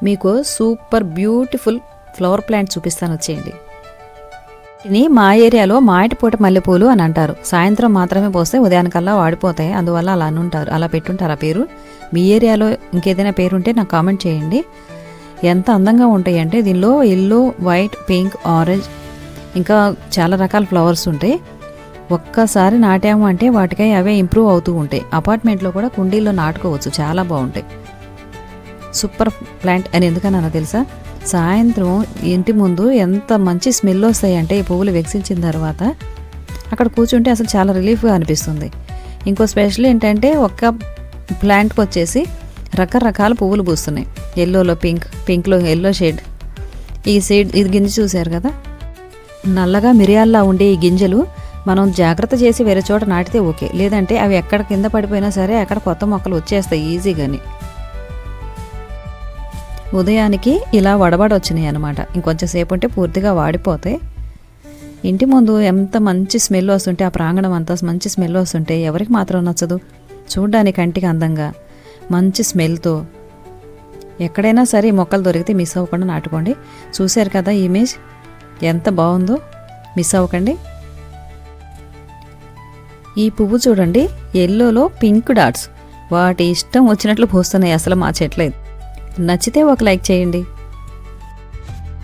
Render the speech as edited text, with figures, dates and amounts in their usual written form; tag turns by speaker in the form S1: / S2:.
S1: మీకు super beautiful flower plant చూపిస్తాను, వచ్చేయండి. ఇది మా ఏరియాలో మాటిపూట మల్లెపూలు అని అంటారు. సాయంత్రం మాత్రమే పోస్తే ఉదయానికల్లా వాడిపోతాయి, అందువల్ల అలా అనుంటారు, అలా పెట్టుంటారు ఆ పేరు. మీ ఏరియాలో ఇంకేదైనా పేరు ఉంటే నాకు కామెంట్ చేయండి. ఎంత అందంగా ఉంటాయి అంటే దీనిలో ఎల్లో, వైట్, పింక్, ఆరెంజ్ ఇంకా చాలా రకాల ఫ్లవర్స్ ఉంటాయి. ఒక్కసారి నాటాము అంటే వాటికై అవే ఇంప్రూవ్ అవుతూ ఉంటాయి. అపార్ట్మెంట్లో కూడా కుండీల్లో నాటుకోవచ్చు, చాలా బాగుంటాయి. సూపర్ ప్లాంట్ అని ఎందుకన్నా తెలుసా? సాయంత్రం ఇంటి ముందు ఎంత మంచి స్మెల్ వస్తాయి అంటే ఈ పువ్వులు వికసించిన తర్వాత అక్కడ కూర్చుంటే అసలు చాలా రిలీఫ్గా అనిపిస్తుంది. ఇంకో స్పెషల్ ఏంటంటే ఒక్క ప్లాంట్కి వచ్చేసి రకరకాల పువ్వులు పూస్తున్నాయి. ఎల్లోలో పింక్, పింక్లో ఎల్లో షేడ్. ఈ సీడ్ ఇది గింజ చూశారు కదా, నల్లగా మిరియాల్లా ఉండే ఈ గింజలు మనం జాగ్రత్త చేసి వేరే చోట నాటితే ఓకే, లేదంటే అవి ఎక్కడ కింద పడిపోయినా సరే అక్కడ కొత్త మొక్కలు వచ్చేస్తాయి ఈజీగాని. ఉదయానికి ఇలా వడబడి వచ్చినాయి అనమాట. ఇంకొంచెం సేపు ఉంటే పూర్తిగా వాడిపోతాయి. ఇంటి ముందు ఎంత మంచి స్మెల్ వస్తుంటే, ఆ ప్రాంగణం అంతా మంచి స్మెల్ వస్తుంటే ఎవరికి మాత్రం నచ్చదు? చూడ్డానికి కంటికి అందంగా మంచి స్మెల్తో ఎక్కడైనా సరే మొక్కలు దొరికితే మిస్ అవ్వకుండా నాటుకోండి. చూశారు కదా ఈ ఇమేజ్ ఎంత బాగుందో, మిస్ అవ్వకండి. ఈ పువ్వు చూడండి, ఎల్లోలో పింక్ డాట్స్ వాటి ఇష్టం వచ్చినట్లు పూస్తున్నాయి అసలు మా చెట్లయితే. నచ్చితే ఒక లైక్ చేయండి.